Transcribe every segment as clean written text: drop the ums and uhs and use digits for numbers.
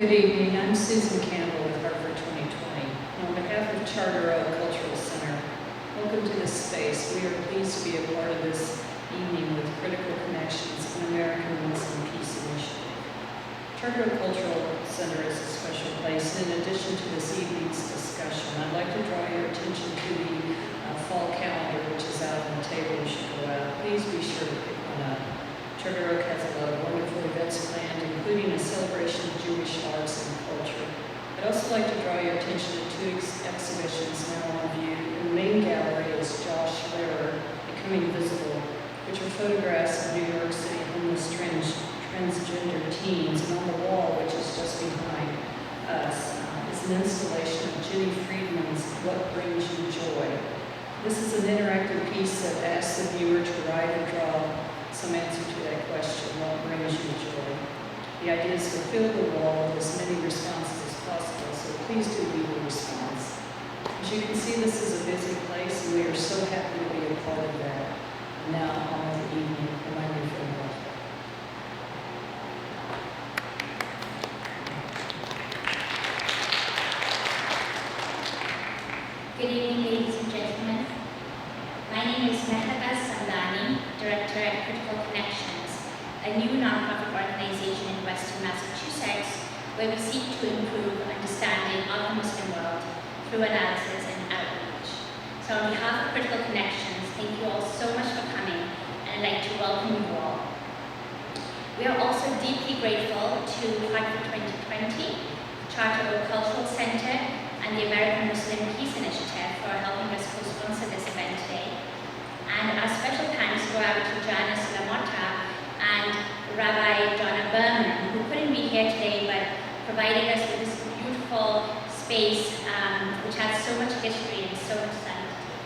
Good evening. I'm Susan Campbell with Hartford 2020. On behalf of Charter Oak Cultural Center, welcome to this space. We are pleased to be a part of this evening with Critical Connections, an American Muslim Peace Initiative. Charter Oak Cultural Center is a special place. In addition to this evening's discussion, I'd like to draw your attention to the fall calendar, which is out on the table. You should go out. Please be sure to pick one up. Charter Oak has a lot of wonderful events planned, including a celebration of Jewish arts and culture. I'd also like to draw your attention to two exhibitions now on view. In the main gallery is Josh Lehrer, Becoming Visible, which are photographs of New York City homeless transgender teens. And on the wall, which is just behind us, is an installation of Jenny Friedman's What Brings You Joy. This is an interactive piece that asks the viewer to write or draw some answer to that question, what brings you joy? The idea is to fill the wall with as many responses as possible, so please do leave a response. As you can see, this is a busy place, and we are so happy to be a part of that. And now, on with the evening, the microphone. Good evening, ladies and gentlemen. My name is Falguni, Director at Critical Connections, a new nonprofit organization in Western Massachusetts where we seek to improve understanding of the Muslim world through analysis and outreach. So on behalf of Critical Connections, thank you all so much for coming, and I'd like to welcome you all. We are also deeply grateful to Hartford 2020, Charter Oak Cultural Center, and the American Muslim Peace Initiative for helping us co-sponsor this event today. And our special thanks go out to Janice Lamotta and Rabbi Donna Berman, who couldn't be here today but provided us with this beautiful space which has so much history and so much sanctity.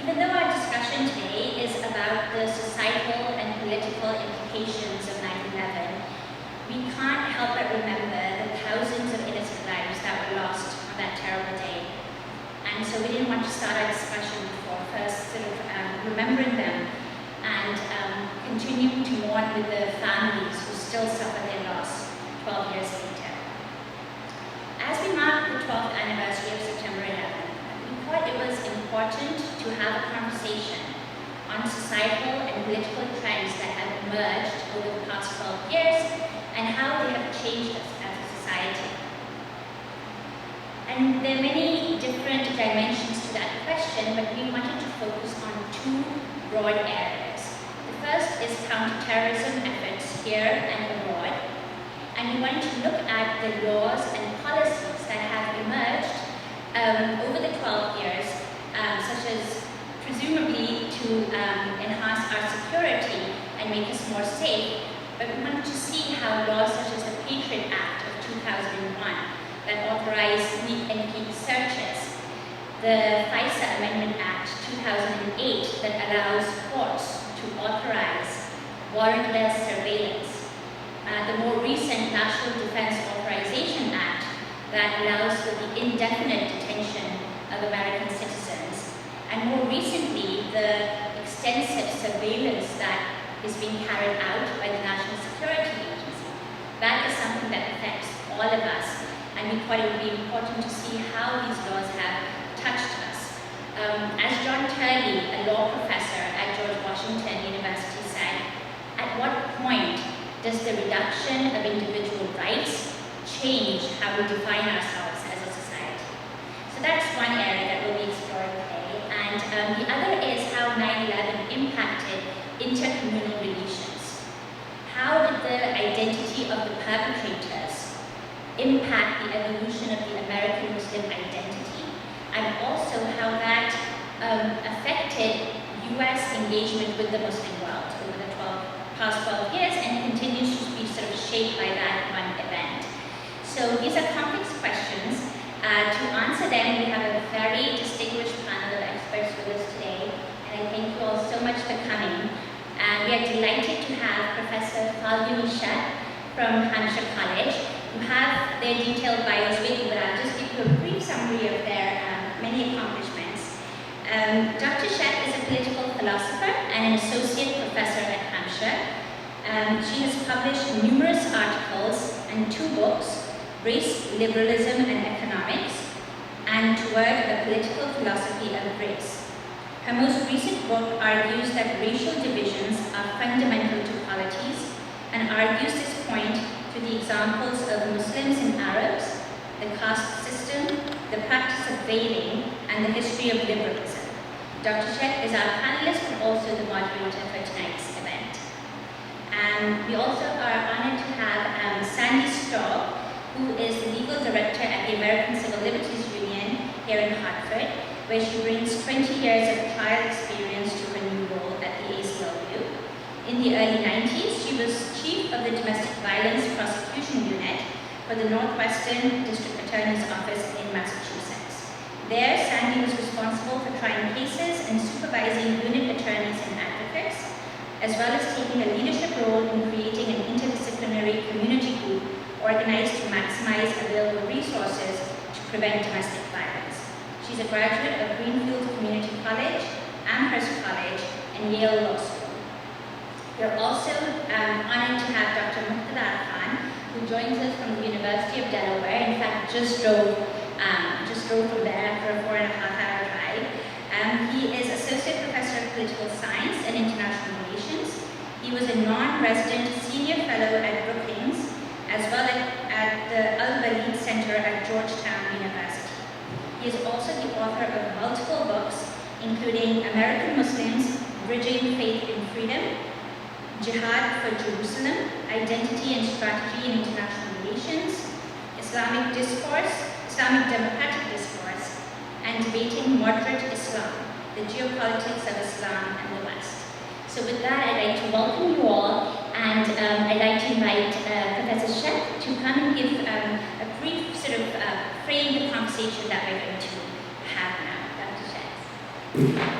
Even though our discussion today is about the societal and political implications of 9/11, we can't help but remember the thousands of innocent lives that were lost on that terrible day. And so we didn't want to start our discussion before first sort of remembering them and continuing to mourn with the families who still suffer their loss 12 years later. As we mark the 12th anniversary of September 11th, we thought it was important to have a conversation on societal and political trends that have emerged over the past 12 years and how they have changed us as a society. And there are many different dimensions to that question, but we wanted to focus on two broad areas. The first is counterterrorism efforts here and abroad, and we wanted to look at the laws and policies that have emerged over the 12 years, such as presumably to enhance our security and make us more safe, but we wanted to see how laws such as the Patriot Act of 2001 that authorize sneak and peek searches, the FISA Amendment Act 2008 that allows courts to authorize warrantless surveillance, the more recent National Defense Authorization Act that allows for the indefinite detention of American citizens, and more recently the extensive surveillance that is being carried out by the National Security Agency. That is something that affects all of us, and we thought it would be important to see how these laws have touched us. As John Turley, a law professor at George Washington University, said, at what point does the reduction of individual rights change how we define ourselves as a society? So that's one area that we'll be exploring today. And the other is how 9/11 impacted intercommunal relations. How did the identity of the perpetrators impact the evolution of the American Muslim identity, and also how that affected U.S. engagement with the Muslim world over the past 12 years and continues to be sort of shaped by that one event. So these are complex questions. To answer them, we have a very distinguished panel of experts with us today, and I thank you all so much for coming. And we are delighted to have Professor Falguni Sheth from Hampshire College. You have their detailed bios with you, but I'll just give you a brief summary of their many accomplishments. Dr. Sheth is a political philosopher and an associate professor at Hampshire. She has published numerous articles and 2 books, Race, Liberalism and Economics, and Toward a Political Philosophy of Race. Her most recent book argues that racial divisions are fundamental to polities and argues this point through the examples of Muslims and Arabs, the caste system, the practice of veiling, and the history of liberalism. Dr. Sheth is our panelist but also the moderator for tonight's event. And we also are honored to have Sandy Staub, who is the legal director at the American Civil Liberties Union here in Hartford, where she brings 20 years of trial experience to her new role at the ACLU. In the early 90s, she was chief of the Domestic Violence Prosecution Unit for the Northwestern District Attorney's Office in Massachusetts. There, Sandy was responsible for trying cases and supervising unit attorneys and advocates, as well as taking a leadership role in creating an interdisciplinary community group organized to maximize available resources to prevent domestic violence. She's a graduate of Greenfield Community College, Amherst College, and Yale Law School. We're also honored to have Dr. Muqtedar Khan, who joins us from the University of Delaware. In fact, just drove from there after a 4.5-hour drive. He is Associate Professor of Political Science and International Relations. He was a non-resident senior fellow at Brookings, as well as at the Al-Walid Center at Georgetown University. He is also the author of multiple books, including American Muslims, Bridging Faith and Freedom, Jihad for Jerusalem, Identity and Strategy in International Relations, Islamic Discourse, Islamic Democratic Discourse, and Debating Moderate Islam, the Geopolitics of Islam and the West. So with that, I'd like to welcome you all, and I'd like to invite Professor Sheth to come and give a brief sort of frame the conversation that we're going to have now. Dr. Sheth.